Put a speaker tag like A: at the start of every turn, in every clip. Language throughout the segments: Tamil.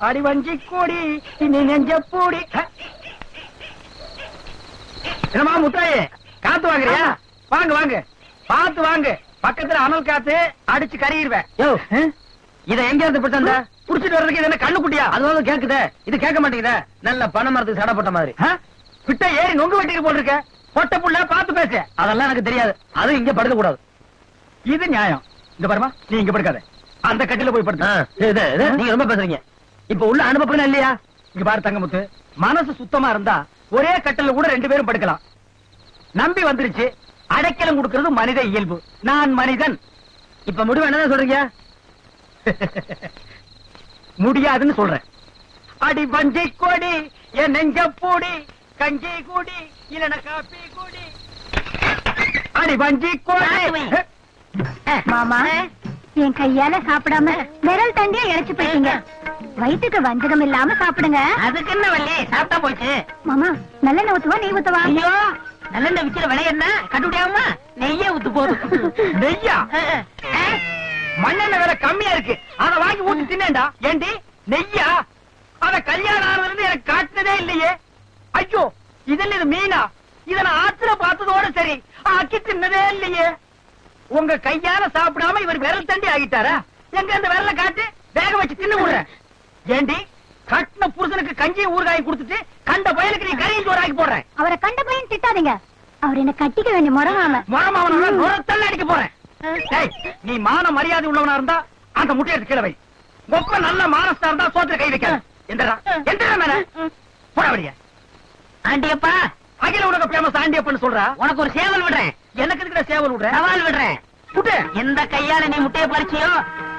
A: அடி வஞ்சி கூடி நீ நெஞ்ச பூடி. என்னமா முட்டாயே காத்து வாங்குறியா? வாங்க வாங்க பாத்து வாங்க. பக்கத்துல அனல் காத்து அடிச்சு கறிடுவேன். இத எங்க இருந்து பிடிச்சா புடிச்சிட்டு வர்றதுக்கு இது என்ன கண்ணு குட்டியா? அதுவாக கேக்குதே, இது கேட்க மாட்டேங்குதே. நல்ல பண மரத்துக்கு சடை போட்ட மாதிரி பிட்ட ஏறி நொங்கு வெட்டிட்டு போட்டிருக்க. பொட்ட புள்ள பாத்து பேச. அதெல்லாம் எனக்கு தெரியாது. அது இங்க படுக்க கூடாது. இது நியாயம். இங்க பாருமா, நீ இங்க படுக்காத, அந்த கட்டில போய் படுத்து. நீங்க ரொம்ப பேசுறீங்க. இப்ப உள்ள அனுபவம் இல்லையா? இங்க பாரு தங்கமுத்து, மனசு சுத்தமா இருந்தா ஒரே கட்டில கூட 2 பேரும் படுக்கலாம். நம்பி வந்துருச்சு. அடைக்கலம் கொடுக்கிறது மனித இயல்பு. நான் மனிதன். இப்ப முடிவு என்னதான் சொல்றீங்க? முடியாதுன்னு சொல்றேன். அடி வஞ்சி கொடி என் நெஞ்ச பூடி, கஞ்சி கூடி இல்லன காப்பி கூடி. அடி வஞ்சி கொடி.
B: மாமா, என் கையால சாப்பிடாம விரல் தண்டியா இழைச்சு போயிட்டீங்க. வயிற்றுக்கு வஞ்சகம் இல்லாம சாப்பிடுங்க.
C: அதுக்கு என்ன வள்ளி, சாப்பிட்டா போச்சு.
B: மாமா, நல்லெண்ணெய் ஊத்துவா நெய் ஊத்துவா?
C: ஐயோ, நல்லெண்ணெய் விக்கிற விலை என்ன? கட்டுப்படியாகுமா? நெய்யே ஊத்து போதும்.
A: நெய்யா? மண்ணெண்ணெய் விலை கம்மியா இருக்கு, அத வாங்கி ஊத்தி தின்னேன்டா. ஏண்டி நெய்யா? அத கல்யாணம் ஆனது எனக்கு காட்டுனதே இல்லையே. ஐயோ, இதெல்லாம் இது மீனா? இத நான் ஆத்துல பார்த்ததோட சரி, ஆக்கி தின்னதே இல்லையே. உங்க கையால சாப்பிடாம இவர் விரல் தண்டி ஆகிட்டாரா? எங்க அந்த விரல காட்டு, வேக வச்சு தின்னு விடுறேன். ஏண்டி, கட்டின புருஷனுக்கு கஞ்சி ஊறுகாய் கொடுத்துட்டு கண்ட பயலுக்கு நீ கறியும் சோறாக்கி போடுறேன்.
B: அவரை கண்ட பையன் திட்டாதீங்க. அவர் என்ன கட்டிக்க வேண்டிய முறமாம.
A: முறமாவன நுரத்தல்ல அடிக்க போறேன். நீ மான மரியாதை உள்ளவனா இருந்தா அந்த முட்டையை எடுத்து கீழ வை. ஒப்ப நல்ல மானஸ்தா இருந்தா சோத்துல கை வைக்க. எந்தரா எந்தரா மேல போட வழிய.
C: ஆண்டியப்பா,
A: அகில உலக பேமஸ் ஆண்டியப்பன்னு சொல்றா.
C: உனக்கு ஒரு சேவல் விடுறேன்.
A: எனக்கு இருக்கிற சேவல் விடுறேன்,
C: சவால் விடுறேன். எந்த கையால நீ முட்டையை பறிச்சியோ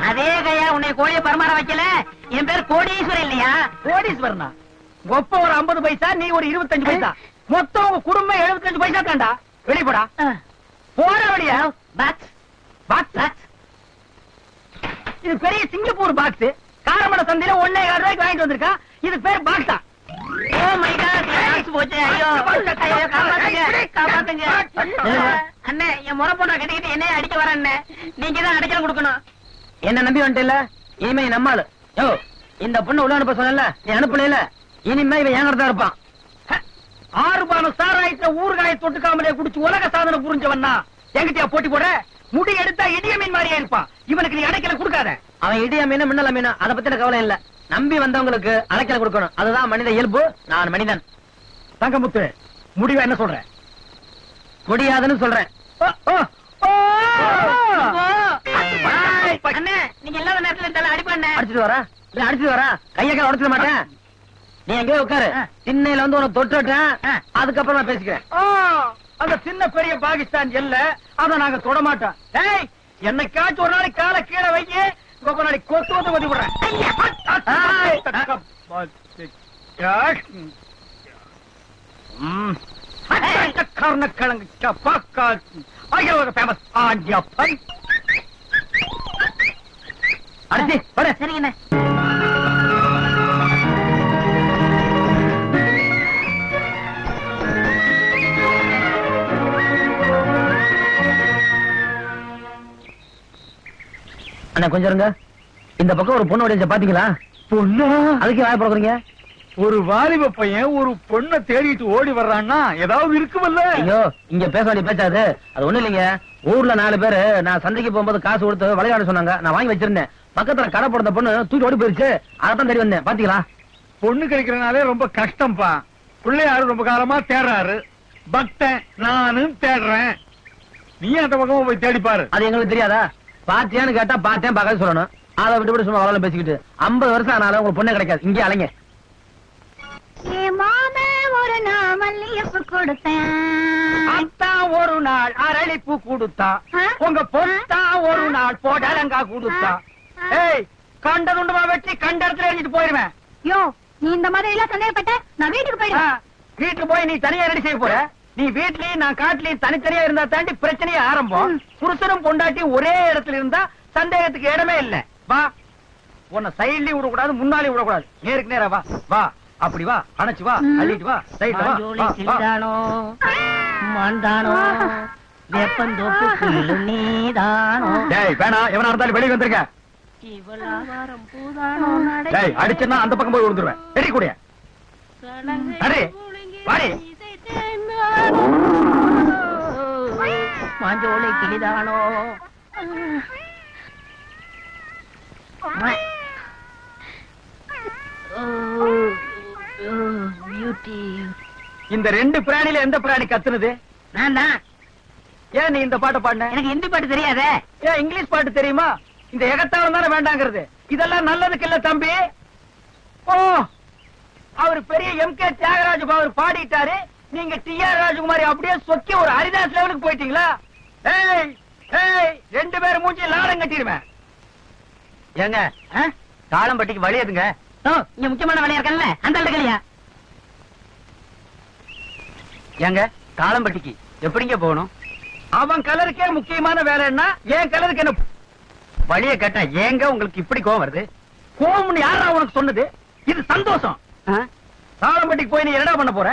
C: அதே கையால உன்னை கோழியை பரமாற வைக்கல. என் பேர் கோடீஸ்வரன் இல்லையா?
A: கோடீஸ்வரனா? ஒப்ப ஒரு 50 பைசா, நீ ஒரு 25 பைசா, மொத்தம் உங்க குடும்பம் 75 பைசா தாண்டா. வெளிப்படா, போற வழியா.
C: பாக்ஸ்
A: பாக்ஸ், இது பெரிய சிங்கப்பூர் பாக்ஸ். காரமட சந்தையில 1.25 ரூபாய்க்கு வாங்கிட்டு வந்திருக்கா. இது பேர் பாக்ஸா?
C: ஓ மை காட், பாக்ஸ் போச்சு. ஐயோ ஐயோ, காப்பாத்துங்க காப்பாத்துங்க. அண்ணே, என் முறை பொண்ணை கட்டிக்கிட்டு என்னைய அடிக்க வர அண்ணே. நீங்க தான் அடைக்கலம் கொடுக்கணும்.
A: என்ன நம்பி வந்துட்டல, இனிமே நம்மாளு. யோ, இந்த பொண்ணு உள்ள அனுப்ப சொன்னல, நீ அனுப்பல. இனிமே இவன் ஏன் தான் இருப்பான். 6 பானம் சாராயத்தை ஊறுகாயை தொட்டுக்காமலே குடிச்சு உலக சாதனை புரிஞ்சவன்னா எங்கிட்டயா போட்டி போட? முடி எடுத்தா இடிய மீன் மாதிரியே இருப்பான். இவனுக்கு நீ அடைக்கல கொடுக்காத. அவன் இடிய மீன் மின்னல மீன், அதை பத்தின கவலை இல்ல. நம்பி வந்தவங்களுக்கு அடைக்கல கொடுக்கணும், அதுதான் மனித இயல்பு. நான் மனிதன். தங்கமுத்து, முடிவா என்ன சொல்ற? முடியாதுன்னு சொல்றேன்.
C: அண்ணே, நீங்க இல்லாத நேரத்துல இருந்தாலும் அடிப்பண்ண.
A: அடிச்சுட்டு வரா இல்ல அடிச்சுட்டு வரா, கையக்கால உடச்சிட மாட்டேன். நீ எங்கேயோ உட்காரு, திண்ணையில வந்து உனக்கு தொட்டுட்டேன், அதுக்கப்புறம் நான் பேசிக்கிறேன். அந்த சின்ன பெரிய பாகிஸ்தான் எல்ல, அத நாங்க தொட மாட்டோம். ஏய், என்னைக்காச்சும் ஒரு நாளைக்கு காலை கீழே வைக்க, ஒரு நாளைக்கு கொத்து வந்து ஒதி விடுறேன். கருணக்கிழங்கு ஃபேமஸ் ஆண்டியப்பன். அடிச்சு வர.
C: சரிங்கண்ணே.
A: அண்ணா கொஞ்சம் இருங்க. இந்த பக்கம் ஒரு பொண்ணு ஓடிச்ச பாத்தீங்களா? பொண்ணு? அதுக்கு வாய போடுறீங்க.
D: ஒரு வாலிப பையன் ஒரு பொண்ணை தேடிட்டு ஓடி வர்றான்னா ஏதாவது இருக்குமல்ல?
A: ஐயோ, இங்க பேச வேண்டிய பேச்சாது. அது ஒண்ணு இல்லைங்க. ஊர்ல 4 பேரு நான் சந்தைக்கு போகும்போது காசு கொடுத்து விளையாட சொன்னாங்க. நான் வாங்கி வச்சிருந்தேன். பக்கத்துல கடை போடுற பொண்ணு தூக்கி ஓடி போயிருச்சு. அதான் தேடி வந்தேன். பாத்தீங்களா?
D: பொண்ணு கிடைக்கிறனாலே ரொம்ப கஷ்டம்பா. பிள்ளையாரு ரொம்ப காலமா தேடுறாரு. பக்தன் நானும் தேடுறேன். நீ அந்த பக்கமா போய் தேடி பாரு.
A: அது எங்களுக்கு தெரியாதா? பாத்தியான்னு கேட்டா பார்த்தேன் பார்க்காது சொல்லணும். அதை விட்டு சும்மா வளர்ந்து பேசிக்கிட்டு 50 வருஷம் ஆனாலும் உங்களுக்கு பொண்ணே கிடைக்காது. இங்கே அலைங்க.
B: ஒரு நாள் மல்லிகைப்பூ கொடுத்தேன்,
A: அத்தா ஒரு நாள் அரளிப்பூ கொடுத்தா, உங்க பொத்தா ஒரு நாள் போடலங்கா கொடுத்தா. ஏய், கண்ட துண்டமா வெட்டி கண்ட இடத்துல எரிஞ்சிட்டு போயிருவேன்.
B: யோ, நீ இந்த மாதிரி எல்லாம் சந்தேகப்பட்ட நான் வீட்டுக்கு போயிடுவேன்.
A: வீட்டுக்கு போய் நீ தனியா ரெடி செய்ய போற. நீ வீட்லயும் நான் காட்டுலயும் தனித்தனியா இருந்தா தாண்டி பிரச்சனையே ஆரம்பம். புருஷனும் பொண்டாட்டி ஒரே இடத்துல இருந்தா சந்தேகத்துக்கு இடமே இல்ல. வா, உன்னை சைட்லயும் விடக்கூடாது, முன்னாலே விடக்கூடாது. நேருக்கு நேரா வா. வா, அப்படி வா, அணைச்சு வா, அள்ளிட்டு வா, சைட்ல
C: சிந்தானோ மாந்தானோ வேப்பந்தோப்பு நீதானோ.
A: டேய், வேணா, எவனா இருந்தாலும் வெளியே வந்திருக்க.
C: இவளாவாரம் பூதானோ
A: டேய் அடிச்சனா அந்த பக்கம் போய் விழுந்துருவேன் எடி கூடிய அடே வாடி
C: மாஞ்சோலை கிளிதானோ பியூட்டி
A: இந்த ரெண்டு பிராணில எந்த பிராணி கத்துனது?
C: நான் தான்.
A: ஏன் நீ இந்த பாட்டை பாடின?
C: எனக்கு ஹிந்தி பாட்டு தெரியாதே.
A: ஏன் இங்கிலீஷ் பாட்டு தெரியுமா? இந்த எகத்தாளம் தானே வேண்டாங்கிறது. இதெல்லாம் நல்லதுக்கு இல்ல தம்பி. ஓ அவர் பெரிய எம்.கே. தியாகராஜ அவர் பாடிட்டாரு, நீங்க டி.ஆர். ராஜகுமாரி அப்படியே சொக்கி ஒரு ஹரிதாஸ் லெவலுக்கு போயிட்டீங்களா? ஏய் ஏய் ரெண்டு பேரும் மூஞ்சி லாடம் கட்டிடுவேன். ஏங்க தாளம்பட்டிக்கு வழி எதுங்க?
C: இங்க முக்கியமான வேலையா இருக்கல அந்த இடத்துலயா?
A: ஏங்க தாளம்பட்டிக்கு எப்படிங்க போகணும்? அவன் கலருக்கே முக்கியமான வேலைன்னா என் கலருக்கு என்ன வழிய கேட்டா ஏங்க உங்களுக்கு இப்படி கோவம் வருது? கோவம்னு யாரா உனக்கு சொன்னது? இது சந்தோஷம். தாளம்பட்டிக்கு போய் நீ என்னடா பண்ண போற?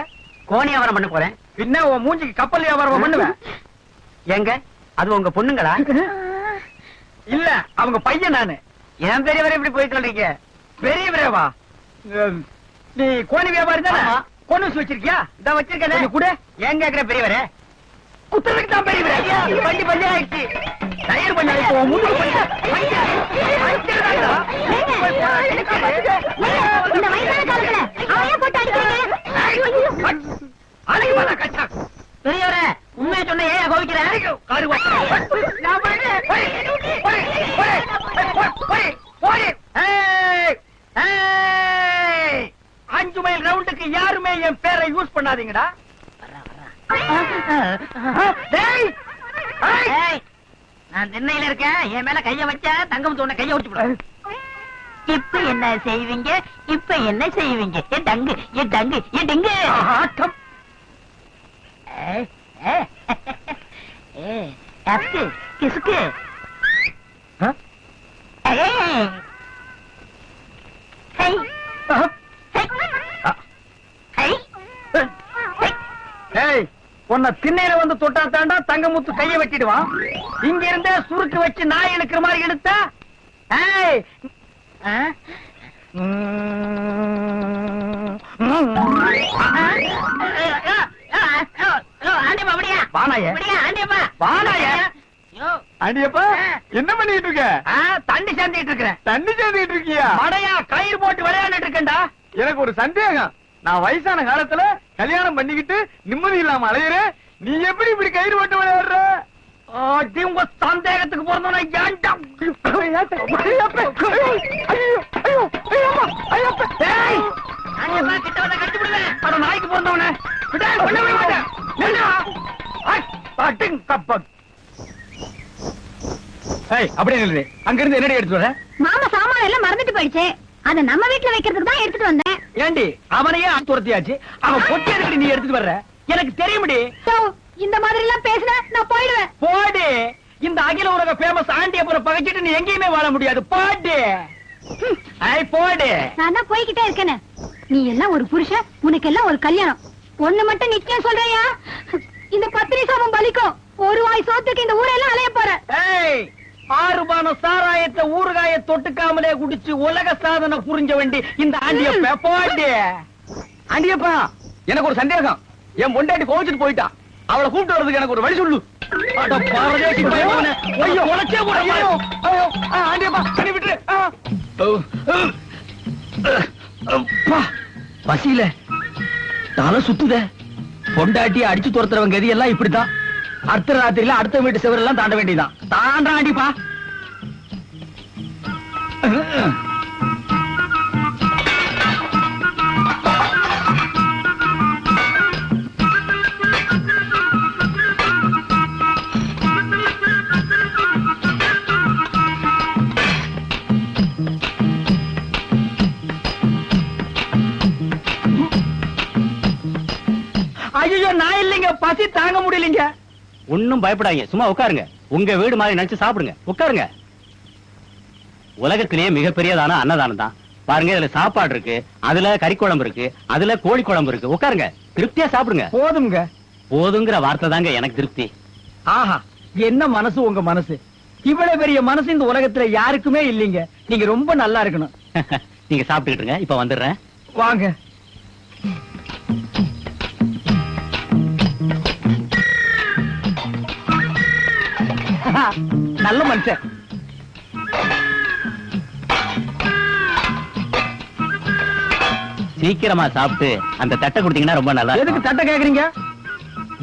A: கோணி வியாபாரம் பண்ண போறேன். பின்ன உன் மூஞ்சிக்கு கப்பல் வியாபாரம் பண்ணுவேன். ஏங்க அது உங்க பொண்ணுங்களா? இல்ல அவங்க பையன் நானு. என் பெரியவரை இப்படி போய் சொல்றீங்க? பெரியவரேவா? நீ கோணி வியாபாரி தானே? கொண்டு வச்சிருக்கியா? இத வச்சிருக்கேன் கூட. ஏன் கேக்குற பெரியவரே? குத்துறதுக்கு தான் பெரியவரே. வண்டி பஞ்சர் ஆயிடுச்சு. டயர் பஞ்சர் ஆயிடுச்சு. உன் முதுகு பஞ்சர்.
B: இந்த வயசான காலத்துல அவன் போட்டு அடிக்கிறீங்க.
C: பெரியவரே உண்மையை சொன்ன ஏன் கோவிக்கிறேன்?
A: அஞ்சு மைல் ரவுண்டுக்கு யாருமே என் பேரை யூஸ் பண்ணாதீங்கடா.
C: நான் திண்ணையில இருக்கேன், என் மேல கைய வச்சா தங்கம் தோண கைய உடிச்சு. இப்ப என்ன செய்வீங்க? இப்ப என்ன செய்வீங்க? என் டங்கு என் டங்கு என் டங்கு
A: ஆட்டம்.
C: கிசுக்கு
A: உன்னை திண்ணையில வந்து தொட்டா தாண்டா தங்கமுத்து கைய வெட்டிடுவான். இங்க இருந்தே சுருக்கு வச்சு நாய் இழுக்கிற மாதிரி இழுத்தா
D: என்ன பண்ணிட்டு இருக்க?
A: தண்ணி சேர்ந்துட்டு இருக்கிறேன்.
D: தண்ணி சேர்ந்துட்டு இருக்கியா?
A: மடையா கயிறு போட்டு விளையாண்டுட்டு இருக்கேன்டா.
D: எனக்கு ஒரு சந்தேகம். நான் வயசான காலத்துல கல்யாணம் பண்ணிக்கிட்டு நிம்மதி இல்லாம அலையிறேன், நீ எப்படி இப்படி கயிறு போட்டு விளையாடுற?
A: உங்க சந்தேகத்துக்கு பிறந்தவன ஏன்டா? நாய்க்கு பிறந்தவன அப்படியே நில்லு. அங்க இருந்து என்னடி எடுத்து வர?
B: மாமா சாமான எல்லாம் மறந்துட்டு போயிடுச்சு. அத நம்ம வீட்டுல வைக்கிறதுக்கு தான் எடுத்துட்டு வந்தேன்.
A: ஏண்டி அவனையே துரத்தியாச்சு, அவன் பொட்டி எடுத்து நீ எடுத்துட்டு வர்ற? எனக்கு தெரியும்டி.
B: இந்த மாதிரி எல்லாம் பேசினா நான் போயிடுவேன்.
A: போடு. இந்த அகில உலக ஃபேமஸ் ஆண்டியபுரம் பகைச்சிட்டு நீ எங்கேயுமே வாழ முடியாது. போடு. போடு.
B: நான் தான் போய்கிட்டே இருக்கேன். நீ எல்லாம் ஒரு புருஷன், உனக்கு எல்லாம் ஒரு கல்யாணம். ஒண்ணு மட்டும் நிச்சயம் சொல்றியா? இந்த பத்திரி சாபம் பலிக்கும். ஒரு வாய் சோத்துக்கு இந்த ஊரெல்லாம் அலைய போற.
A: 6 பான சாராயத்தை ஊறுகாய தொட்டுக்காமலே குடிச்சு உலக சாதனை புரிஞ்ச வேண்டி இந்த ஆண்டியப்ப. போடு. ஆண்டியப்பா எனக்கு ஒரு சந்தேகம். என் பொண்டாட்டி கோவிச்சுட்டு போயிட்டா, அவளை கூப்பிட்டு வர்றதுக்கு எனக்கு ஒரு வழி சொல்லு. பசியில தலை சுத்துத. பொண்டாட்டிய அடிச்சு துரத்துறவங்க கதி எல்லாம் இப்படித்தான். அர்த்த ராத்திரியில அடுத்த வீட்டு செவரெல்லாம் தாண்ட வேண்டியதான். தாண்டாண்டிப்பா. ஐயோ நான் இல்லைங்க, பசி தாங்க முடியலங்க.
E: ஒன்னும் பயப்படாதீங்க, சும்மா உட்காருங்க. உங்க வீடு மாதிரி நினைச்சு சாப்பிடுங்க. உட்காருங்க. உலகத்திலேயே மிகப்பெரியதான அன்னதானம் தான். பாருங்க, இதுல சாப்பாடு இருக்கு, அதுல கறி குழம்பு இருக்கு, அதுல கோழி குழம்பு இருக்கு. உட்காருங்க, திருப்தியா சாப்பிடுங்க.
A: போதுங்க.
E: போதுங்கிற வார்த்தை தாங்க எனக்கு திருப்தி.
A: ஆஹா என்ன மனசு உங்க மனசு. இவ்வளவு பெரிய மனசு இந்த உலகத்துல யாருக்குமே இல்லைங்க. நீங்க ரொம்ப நல்லா இருக்கணும்.
E: நீங்க சாப்பிட்டுக்கிட்டுங்க, இப்ப வந்துடுறேன்.
A: வாங்க. நல்ல மனுஷன்.
E: சீக்கிரமா சாப்பிட்டு அந்த தட்டை கொடுத்தீங்கன்னா ரொம்ப நல்லா
A: எதுக்கு
E: இருக்கும்.
A: தட்டை கேக்குறீங்க?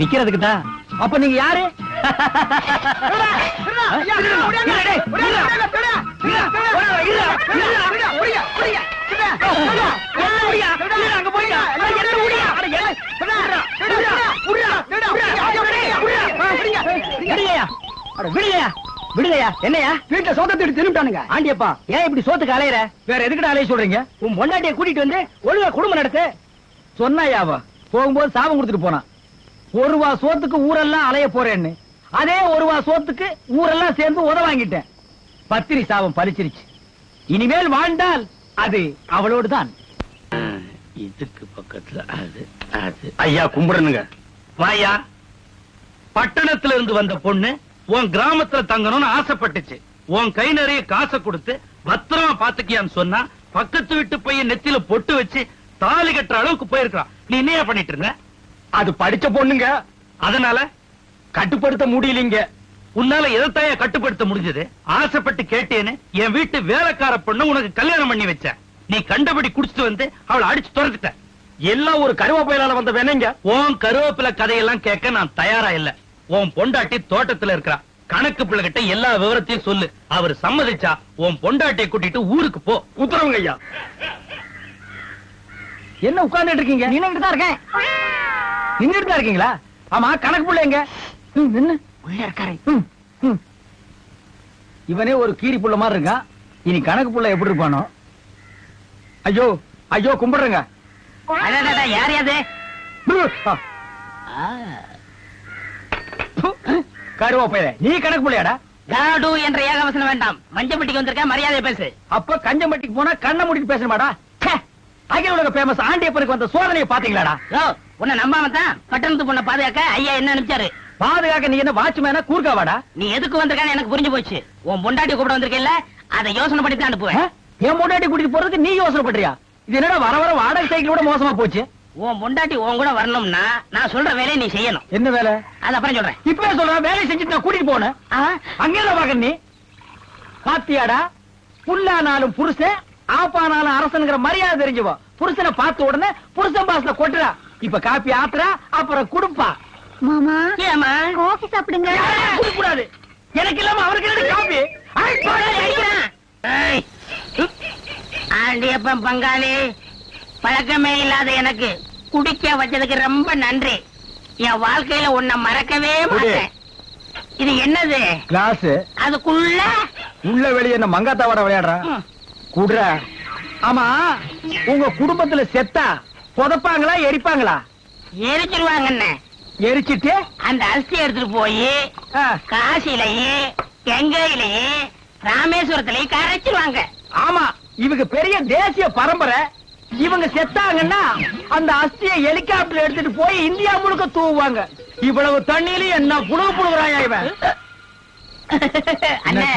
E: விக்கிறதுக்கு தான்.
A: அப்ப நீங்க யாரு? விடுங்கயா. என்னையா வீட்டுல சோத்த தூக்கி தின்னுட்டானுங்க. ஆண்டியப்பா ஏன் இப்படி சோத்துக்கு அலையற? வேற எதுக்கிட்ட அலைய சொல்றீங்க? உன் பொண்டாட்டிய கூட்டிட்டு வந்து ஒழுங்கா குடும்பம் நடத்து சொன்னாயாவா? போகும்போது சாபம் கொடுத்துட்டு போனான். ஒரு வா சோத்துக்கு ஊரெல்லாம் அலைய போறேன்னு. அதே ஒரு வா சோத்துக்கு ஊரெல்லாம் சேர்ந்து உத வாங்கிட்டேன். பத்திரி சாபம் பலிச்சிருச்சு. இனிமேல் வாழ்ந்தால் அது அவளோடு தான்.
E: இதுக்கு பக்கத்துல அது
D: ஐயா கும்பிடணுங்க. வாயா, பட்டணத்துல இருந்து வந்த பொண்ணு உன் கிராமத்துல தங்கணும்னு ஆசைப்பட்டுச்சு. உன் கை நிறைய காசை கொடுத்து பத்திரமா பாத்துக்கியான்னு சொன்னா பக்கத்து வீட்டு பையன் நெத்தியில பொட்டு வச்சு தாலி கட்டுற அளவுக்கு போயிருக்கான். நீ என்ன பண்ணிட்டு இருந்த? அது படிச்ச பொண்ணுங்க, அதனால கட்டுப்படுத்த முடியலீங்க. உன்னால எதைத்தாய கட்டுப்படுத்த முடிஞ்சது? ஆசைப்பட்டு கேட்டேன்னு என் வீட்டு வேலைக்கார பொண்ணு உனக்கு கல்யாணம் பண்ணி வச்ச. நீ கண்டபடி குடிச்சிட்டு வந்து அவளை அடிச்சு துரத்துட்ட. எல்லாம் ஒரு கருவேப்பிலால வந்த வேணைங்க. உன் கருவேப்பில கதையெல்லாம் கேட்க நான் தயாரா இல்ல. உன் பொண்டாட்டி தோட்டத்துல இருக்கா. கணக்கு பிள்ளை கிட்ட எல்லா விவரத்தையும் சொல்லு. அவர் சம்மதிச்சா உன் பொண்டாட்டியை கூட்டிட்டு ஊருக்கு போ. உத்தரவுங்க ஐயா.
A: என்ன உட்கார்ந்துட்டு இருக்கீங்க? நின்னுட்டு தான் இருக்கேன். நின்னுட்டு தான் இருக்கீங்களா? ஆமா, கணக்கு புள்ள எங்க? என்ன உள்ள இருக்காரு? இவனே ஒரு கீரி புள்ள மாதிரி இருக்கான். இனி கணக்கு புள்ள எப்படி இருப்பானோ? ஐயோ ஐயோ கும்பிடுறேங்க.
C: யார் யாது?
A: கருவா போயிட. நீ கணக்கு புள்ளையாடா?
C: டாடு என்ற ஏகவசனம் வேண்டாம். மஞ்சப்பட்டிக்கு வந்திருக்க, மரியாதை பேசு.
A: அப்ப கஞ்சம்பட்டிக்கு போனா கண்ணை மூடிட்டு பேசணுமாடா? அகில உலக பேமஸ் ஆண்டியப்பனுக்கு வந்த சோதனையை பாத்தீங்களாடா?
C: உன்னை நம்பாம தான் பட்டணத்து பொண்ண பாதுகாக்க ஐயா என்ன அனுப்பிச்சாரு.
A: பாதுகாக்க நீ என்ன வாட்ச்மேனா கூர்க்காவாடா?
C: நீ எதுக்கு வந்திருக்கான்னு எனக்கு புரிஞ்சு போச்சு. உன் பொண்டாட்டி கூப்பிட வந்திருக்கேல்ல, அதை யோசனை பண்ணி தான் அனுப்புவேன்.
A: என் பொண்டாட்டி கூட்டிட்டு போறதுக்கு நீ யோசனை பண்றியா? இது என்னடா வர வர வாடகை சைக்கிள் கூட மோசமா போச்சு.
C: உன் பொண்டாட்டி உன் கூட வரணும்னா நான் சொல்ற வேலையை நீ செய்யணும்.
A: என்ன வேலை?
C: அது அப்புறம் சொல்றேன்.
A: இப்பவே சொல்றேன். வேலையை செஞ்சுட்டு நான் கூட்டிட்டு போனேன். அங்கேதான் பாக்க நீ பாத்தியாடா? புல்லானாலும் புருஷன், ஆப்பானாலும் அரசனுங்கிற மரியாதை தெரிஞ்சுவா. புருஷனை பார்த்த உடனே புருஷன் பாசல கொட்டுறா. இப்ப காப்பி ஆத்துறா, அப்புறம் குடுப்பா.
B: மாமா
C: ஏமா
B: காஃபி சாப்பிடுங்க.
A: குடிக்க கூடாது. எனக்கு இல்லாம அவருக்கு என்ன காப்பி?
C: ஆண்டியப்பன் பங்காளி, பழக்கமே இல்லாத எனக்கு குடிக்க வச்சதுக்கு ரொம்ப நன்றி. என் வாழ்க்கையில உன்னை மறக்கவே மாட்டேன். இது என்னது?
A: கிளாஸ்.
C: அதுக்குள்ள
A: உள்ள வெளியே என்ன மங்காத்தாவோட விளையாடுறா? குடுற. ஆமா, உங்க குடும்பத்துல செத்தா புதைப்பாங்களா எரிப்பாங்களா?
C: எரிச்சிருவாங்கன்னு.
A: எரிச்சிட்டு
C: அந்த அரிசி எடுத்துட்டு போய் காசிலேயே, கங்கையிலேயே, ராமேஸ்வரத்திலேயே கரைச்சிருவாங்க.
A: ஆமா, இவங்க பெரிய தேசிய பரம்பரை. இவங்க செத்தாங்கன்னா அந்த அஸ்தியை ஹெலிகாப்டர் எடுத்துட்டு போய் இந்தியா முழுக்க தூவுவாங்க. இவ்வளவு தண்ணியிலும் என்ன புழுகுறாயா இவன்?
C: அண்ணே,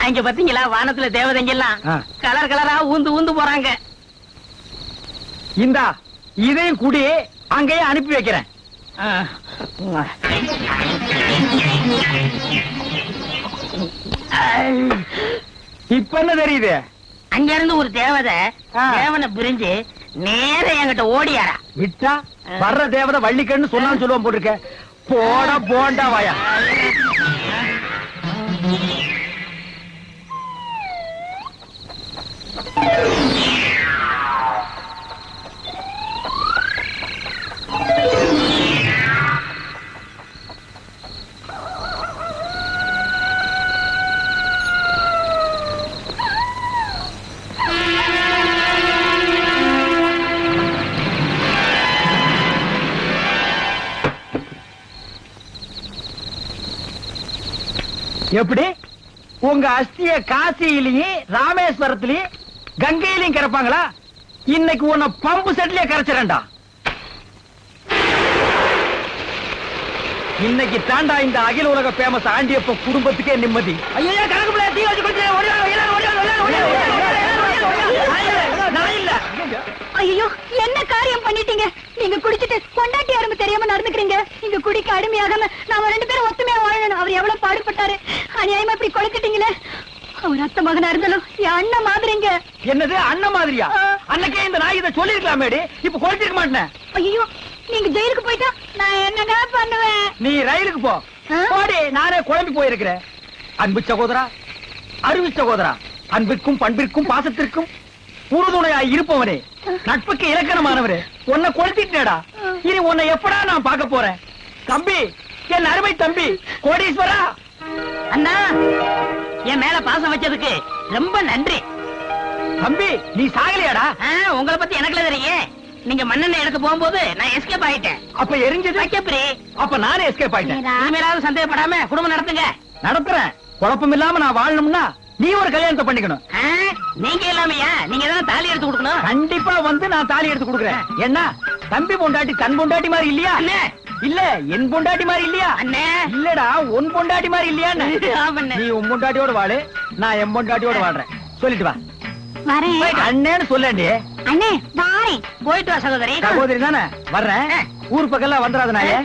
C: அங்க பாத்தீங்களா வானத்துல தேவதைங்க எல்லாம் கலர் கலரா ஊந்து ஊந்து போறாங்க.
A: இந்தா இதையும் குடி, அங்கேயே அனுப்பி வைக்கிறேன். இப்ப என்ன தெரியுது?
C: அங்க இருந்து ஒரு தேவதை தேவனை பிரிஞ்சு நேர என்கிட்ட ஓடியாரா.
A: விட்டா வர்ற தேவதை வள்ளிக்கன்னு சொன்னான்னு சொல்லுவான் போட்டிருக்க. போடா போண்டா வாயா. எப்படி உங்க அஸ்திய காசியிலையும் ராமேஸ்வரத்திலையும் கங்கையிலையும் கரைப்பாங்களா? இன்னைக்கு உன்னை பம்பு செட்லயே கரைச்சிடண்டா. இன்னைக்கு தாண்டா இந்த அகில உலக பேமஸ் ஆண்டியப்ப குடும்பத்துக்கே நிம்மதி. ஐயோ கணக்குல தீ வச்சு கொடுத்து நான் இல்ல.
B: ஐயோ என்ன காரியம் பண்ணிட்டீங்க? நீங்க குடிச்சிட்டு கொண்டாட்டி அரும்பு தெரியாம நடந்துக்கிறீங்க. நீங்க குடிக்க அடிமையாகாம நாம 2 பேரும் ஒத்துமையா வாழணும். அவர் எவ்வளவு பாடுபட்டாரு. அநியாயமா இப்படி கொளுத்திட்டீங்களே. அவர் அத்தை மகனா இருந்தாலும் என் அண்ணன் மாதிரிங்க.
A: என்னது அண்ணன் மாதிரியா? அன்னைக்கே இந்த நாய் இதை சொல்லிருக்கலாமேடி. இப்ப கொளுத்திருக்க மாட்டேன்.
B: ஐயோ நீங்க ஜெயிலுக்கு போயிட்டா நான் என்னங்க பண்ணுவேன்?
A: நீ ரயிலுக்கு போ. போடி, நானே குழம்பி போயிருக்கிறேன். அன்பு சகோதரா, அருவி சகோதரா, அன்பிற்கும் பண்பிற்கும் பாசத்திற்கும் உறுதுணையாய் இருப்பவனே, நட்புக்கு இலக்கணமானவரே, உன்னை கொளுத்திட்டேடா. இனி உன்னை எப்படா நான் பார்க்க போறேன்? தம்பி, என் அருமை தம்பி கோடீஸ்வரா.
C: அண்ணா, என் மேல பாசம் வச்சதுக்கு ரொம்ப நன்றி.
A: தம்பி, நீ சாகலையாடா?
C: உங்களை பத்தி எனக்குல தெரியும். நீங்க மண்ணெண்ணெய் எடுக்க போகும்போது நான் எஸ்கேப் ஆயிட்டேன்.
A: அப்ப எரிஞ்சது
C: வைக்கப்ரி.
A: அப்ப நானே எஸ்கேப் ஆயிட்டேன்.
C: இனிமேலாவது சந்தேகப்படாம குடும்பம் நடத்துங்க.
A: நடத்துறேன். குழப்பம் இல்லாம நான் வாழணும்னா நீ ஒரு கல்யாணத்தை பண்ணிக்கணும்.
C: நீங்க இல்லாமையா? நீங்க தான் தாலி எடுத்து கொடுக்கணும்.
A: கண்டிப்பா வந்து நான் தாலி எடுத்து கொடுக்குறேன். என்ன தம்பி பொண்டாட்டி தன் பொண்டாட்டி மாதிரி இல்லையா?
C: அண்ணே.
A: இல்ல என் பொண்டாட்டி மாதிரி இல்லையா?
C: அண்ணே.
A: இல்லடா உன் பொண்டாட்டி மாதிரி இல்லையா?
C: ஆமாண்ணே.
A: நீ உன் பொண்டாட்டியோட வாழு, நான் என் பொண்டாட்டியோட வாழ்றேன். சொல்லிட்டு வா.
B: வரேன்
A: அண்ணேன்னு சொல்லேண்டி.
B: அண்ணே வாரேன்.
C: போயிட்டு வா சகோதரி.
A: சகோதரி தானே வர்றேன். ஊர் பக்கம் எல்லாம் வந்துடாத நாயே.